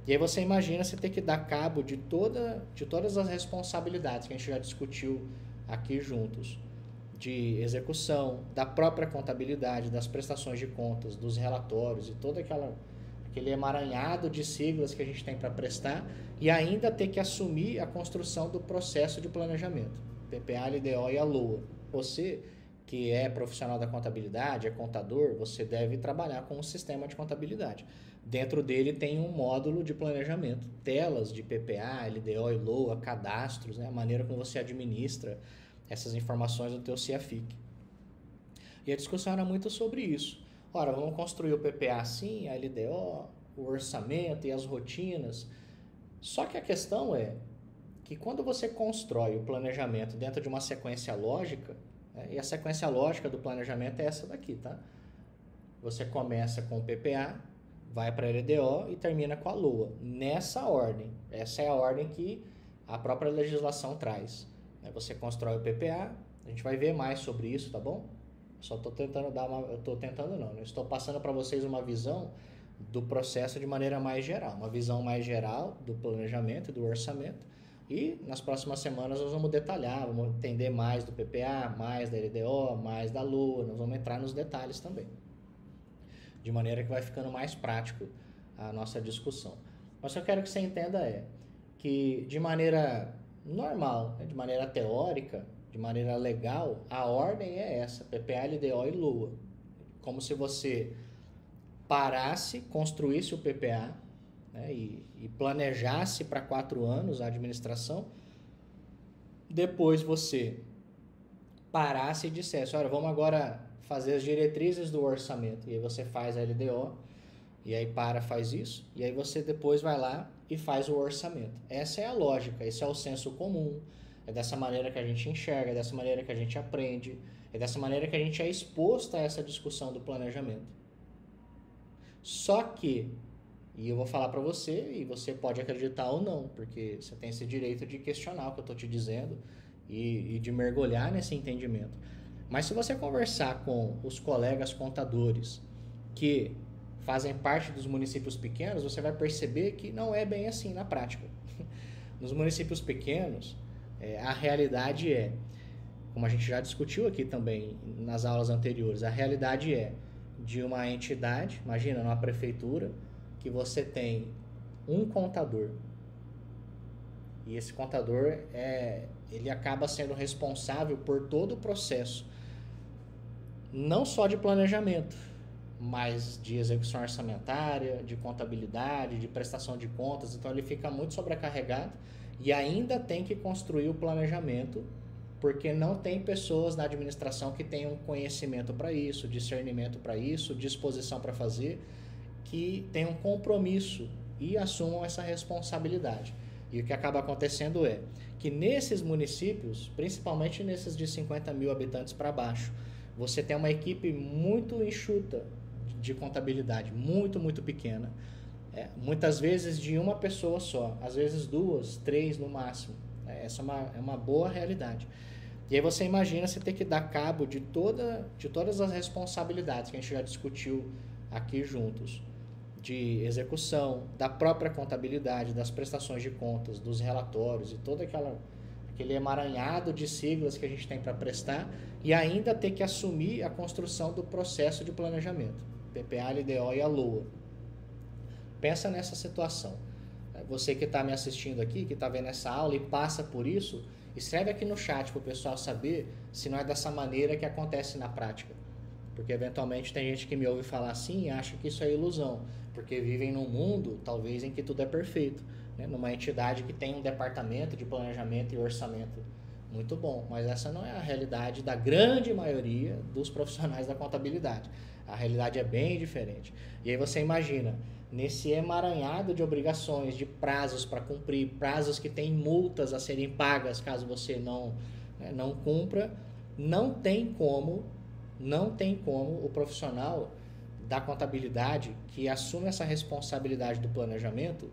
E aí você imagina você ter que dar cabo de todas as responsabilidades que a gente já discutiu aqui juntos, de execução, da própria contabilidade, das prestações de contas, dos relatórios e todo aquele emaranhado de siglas que a gente tem para prestar e ainda ter que assumir a construção do processo de planejamento, PPA, LDO e a LOA. Você que é profissional da contabilidade, é contador, você deve trabalhar com um sistema de contabilidade. Dentro dele tem um módulo de planejamento, telas de PPA, LDO e LOA, cadastros, né? A maneira como você administra essas informações no teu CIAFIC. E a discussão era muito sobre isso. Ora, vamos construir o PPA assim, a LDO, o orçamento e as rotinas. Só que a questão é que quando você constrói o planejamento dentro de uma sequência lógica, né, e a sequência lógica do planejamento é essa daqui, tá? Você começa com o PPA, vai para a LDO e termina com a LOA. Nessa ordem. Essa é a ordem que a própria legislação traz. Você constrói o PPA, a gente vai ver mais sobre isso, tá bom? Só estou tentando dar uma... Eu estou tentando não, eu estou passando para vocês uma visão do processo de maneira mais geral. Uma visão mais geral do planejamento e do orçamento. E nas próximas semanas nós vamos detalhar, vamos entender mais do PPA, mais da LDO, mais da LOA, nós vamos entrar nos detalhes também. De maneira que vai ficando mais prático a nossa discussão. Mas o que eu quero que você entenda é que de maneira normal, de maneira teórica, de maneira legal, a ordem é essa, PPA, LDO e LOA. Como se você parasse, construísse o PPA, né, e planejasse para 4 anos a administração, depois você parasse e dissesse, olha, vamos agora fazer as diretrizes do orçamento, e aí você faz a LDO, e aí faz isso, e aí você depois vai lá e faz o orçamento. Essa é a lógica, esse é o senso comum, é dessa maneira que a gente enxerga, é dessa maneira que a gente aprende, é dessa maneira que a gente é exposto a essa discussão do planejamento. Só que, e eu vou falar para você, e você pode acreditar ou não, porque você tem esse direito de questionar o que eu estou te dizendo e de mergulhar nesse entendimento. Mas se você conversar com os colegas contadores que fazem parte dos municípios pequenos, você vai perceber que não é bem assim na prática. Nos municípios pequenos, a realidade é, como a gente já discutiu aqui também nas aulas anteriores, a realidade é de uma entidade, imagina numa prefeitura, que você tem um contador. E esse contador, ele acaba sendo responsável por todo o processo, não só de planejamento, mas de execução orçamentária, de contabilidade, de prestação de contas. Então ele fica muito sobrecarregado e ainda tem que construir o planejamento, porque não tem pessoas na administração que tenham conhecimento para isso, discernimento para isso, disposição para fazer, que tenham compromisso e assumam essa responsabilidade. E o que acaba acontecendo é que nesses municípios, principalmente nesses de 50 mil habitantes para baixo, você tem uma equipe muito enxuta de contabilidade, muito pequena. Muitas vezes de uma pessoa só, às vezes 2, 3 no máximo. Essa é uma boa realidade. E aí você imagina você ter que dar cabo de todas as responsabilidades que a gente já discutiu aqui juntos, de execução, da própria contabilidade, das prestações de contas, dos relatórios e todo aquele emaranhado de siglas que a gente tem para prestar e ainda ter que assumir a construção do processo de planejamento, PPA, LDO e a LOA. Pensa nessa situação. Você que está me assistindo aqui, que está vendo essa aula e passa por isso, escreve aqui no chat para o pessoal saber se não é dessa maneira que acontece na prática. Porque eventualmente tem gente que me ouve falar assim e acha que isso é ilusão, porque vivem num mundo, talvez, em que tudo é perfeito, né? Numa entidade que tem um departamento de planejamento e orçamento muito bom, mas essa não é a realidade da grande maioria dos profissionais da contabilidade. A realidade é bem diferente. E aí você imagina, nesse emaranhado de obrigações, de prazos para cumprir, prazos que têm multas a serem pagas caso você não cumpra, não tem como o profissional da contabilidade que assume essa responsabilidade do planejamento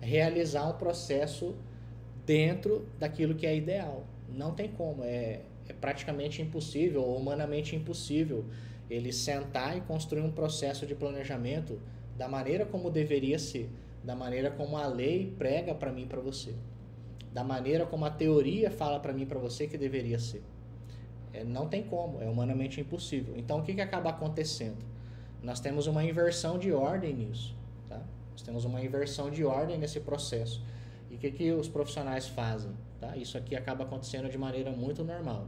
realizar um processo dentro daquilo que é ideal. Não tem como, é praticamente impossível, ou humanamente impossível, ele sentar e construir um processo de planejamento da maneira como deveria ser. da maneira como a lei prega para mim e para você, da maneira como a teoria fala para mim e para você que deveria ser. Não tem como, é humanamente impossível. Então, o que acaba acontecendo? Nós temos uma inversão de ordem nisso. Tá? Nós temos uma inversão de ordem nesse processo. E o que os profissionais fazem? Tá? Isso aqui acaba acontecendo de maneira muito normal.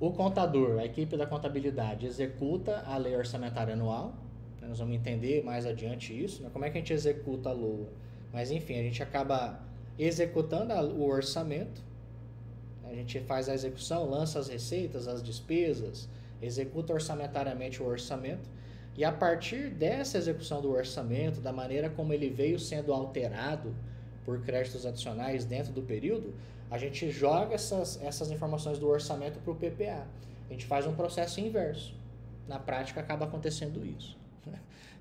O contador, a equipe da contabilidade, executa a lei orçamentária anual. Nós vamos entender mais adiante isso, né? Como é que a gente executa a LOA. Mas, enfim, a gente acaba executando o orçamento. A gente faz a execução, lança as receitas, as despesas, executa orçamentariamente o orçamento. E a partir dessa execução do orçamento, da maneira como ele veio sendo alterado por créditos adicionais dentro do período, a gente joga essas informações do orçamento para o PPA. A gente faz um processo inverso. Na prática, acaba acontecendo isso.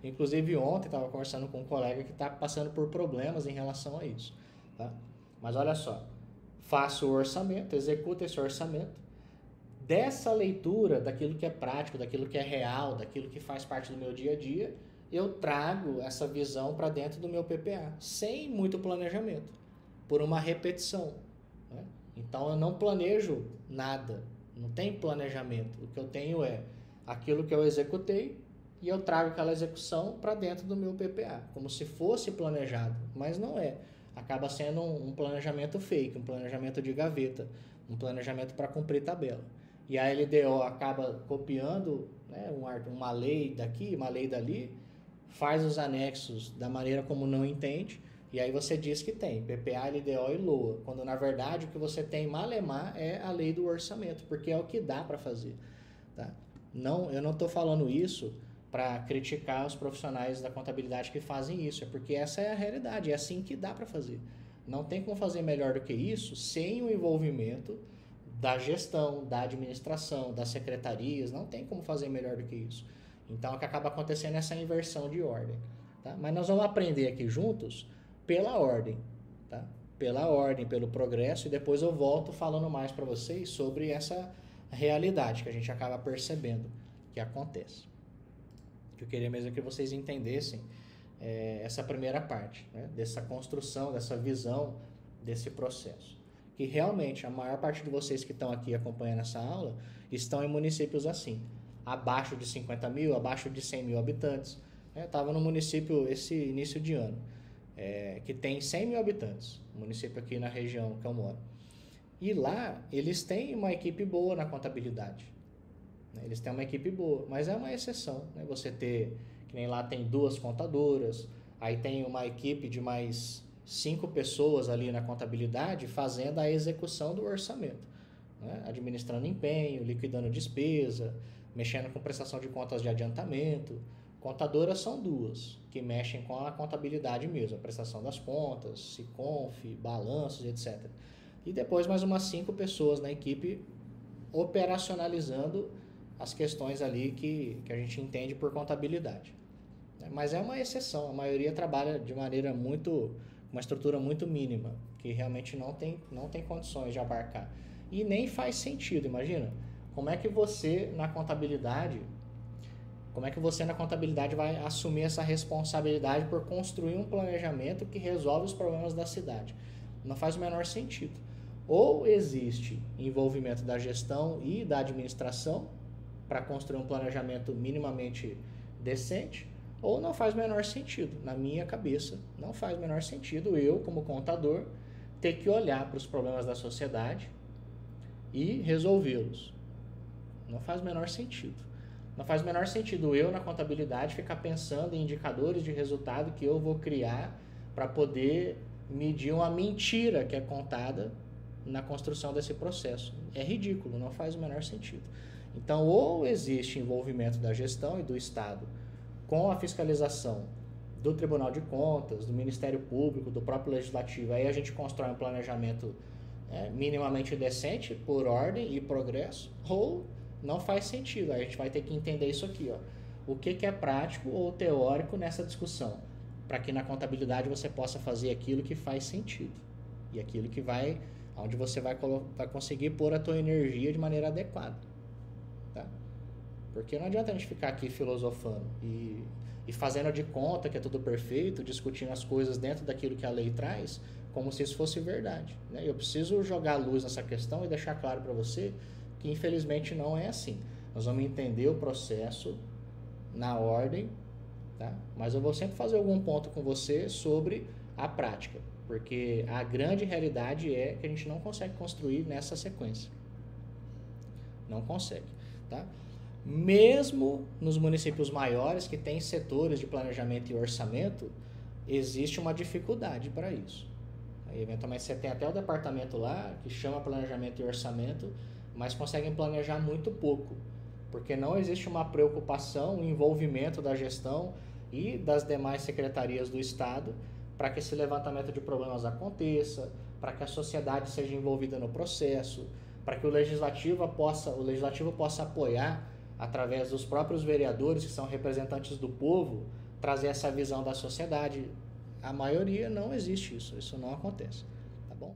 Inclusive, ontem estava conversando com um colega que está passando por problemas em relação a isso. Tá? Mas olha só, faço o orçamento, executo esse orçamento. Dessa leitura daquilo que é prático, daquilo que é real, daquilo que faz parte do meu dia a dia, eu trago essa visão para dentro do meu PPA, sem muito planejamento, por uma repetição. Né? Então, eu não planejo nada, não tem planejamento. O que eu tenho é aquilo que eu executei e eu trago aquela execução para dentro do meu PPA, como se fosse planejado, mas não é. Acaba sendo um planejamento fake, um planejamento de gaveta, um planejamento para cumprir tabela. E a LDO acaba copiando, né, uma lei daqui, uma lei dali, faz os anexos da maneira como não entende, e aí você diz que tem PPA, LDO e LOA, quando na verdade o que você tem malemar é a lei do orçamento, porque é o que dá para fazer. Tá? Não, eu não estou falando isso para criticar os profissionais da contabilidade que fazem isso, é porque essa é a realidade, é assim que dá para fazer. Não tem como fazer melhor do que isso sem o envolvimento da gestão, da administração, das secretarias, não tem como fazer melhor do que isso. Então, o que acaba acontecendo é essa inversão de ordem. Tá? Mas nós vamos aprender aqui juntos pela ordem, tá? Pela ordem, pelo progresso, e depois eu volto falando mais para vocês sobre essa realidade que a gente acaba percebendo que acontece. O que eu queria mesmo é que vocês entendessem essa primeira parte, né? Dessa construção, dessa visão, desse processo. Que realmente a maior parte de vocês que estão aqui acompanhando essa aula estão em municípios assim, abaixo de 50 mil, abaixo de 100 mil habitantes. Eu estava no município esse início de ano, que tem 100 mil habitantes, município aqui na região que eu moro. E lá eles têm uma equipe boa na contabilidade. Eles têm uma equipe boa, mas é uma exceção. Né? Você ter, que nem lá tem 2 contadoras, aí tem uma equipe de mais 5 pessoas ali na contabilidade fazendo a execução do orçamento. Né? Administrando empenho, liquidando despesa, mexendo com prestação de contas de adiantamento. Contadoras são 2, que mexem com a contabilidade mesmo, a prestação das contas, Siconf, balanços, etc. E depois mais umas 5 pessoas na equipe operacionalizando as questões ali que a gente entende por contabilidade. Mas é uma exceção, a maioria trabalha de maneira uma estrutura muito mínima, que realmente não tem condições de abarcar. E nem faz sentido, imagina, como é que você na contabilidade vai assumir essa responsabilidade por construir um planejamento que resolve os problemas da cidade? Não faz o menor sentido. Ou existe envolvimento da gestão e da administração para construir um planejamento minimamente decente, ou não faz o menor sentido. Na minha cabeça, não faz o menor sentido eu, como contador, ter que olhar para os problemas da sociedade e resolvê-los. Não faz o menor sentido. Não faz o menor sentido eu, na contabilidade, ficar pensando em indicadores de resultado que eu vou criar para poder medir uma mentira que é contada na construção desse processo. É ridículo, não faz o menor sentido. Então, ou existe envolvimento da gestão e do Estado com a fiscalização do Tribunal de Contas, do Ministério Público, do próprio Legislativo, aí a gente constrói um planejamento minimamente decente, por ordem e progresso, ou não faz sentido. Aí a gente vai ter que entender isso aqui, ó. O que é prático ou teórico nessa discussão, para que na contabilidade você possa fazer aquilo que faz sentido e aquilo que onde você vai conseguir pôr a tua energia de maneira adequada. Tá? Porque não adianta a gente ficar aqui filosofando e e fazendo de conta que é tudo perfeito, discutindo as coisas dentro daquilo que a lei traz, como se isso fosse verdade, né? Eu preciso jogar luz nessa questão e deixar claro para você que infelizmente não é assim. Nós vamos entender o processo na ordem, tá? Mas eu vou sempre fazer algum ponto com você sobre a prática, porque a grande realidade é que a gente não consegue construir nessa sequência. Não consegue, tá? Mesmo nos municípios maiores que têm setores de planejamento e orçamento, existe uma dificuldade para isso. Aí, eventualmente você tem até o departamento lá que chama planejamento e orçamento, mas conseguem planejar muito pouco, porque não existe uma preocupação, um envolvimento da gestão e das demais secretarias do Estado para que esse levantamento de problemas aconteça, para que a sociedade seja envolvida no processo, para que o legislativo possa apoiar, através dos próprios vereadores, que são representantes do povo, trazer essa visão da sociedade. A maioria não existe isso não acontece, tá bom?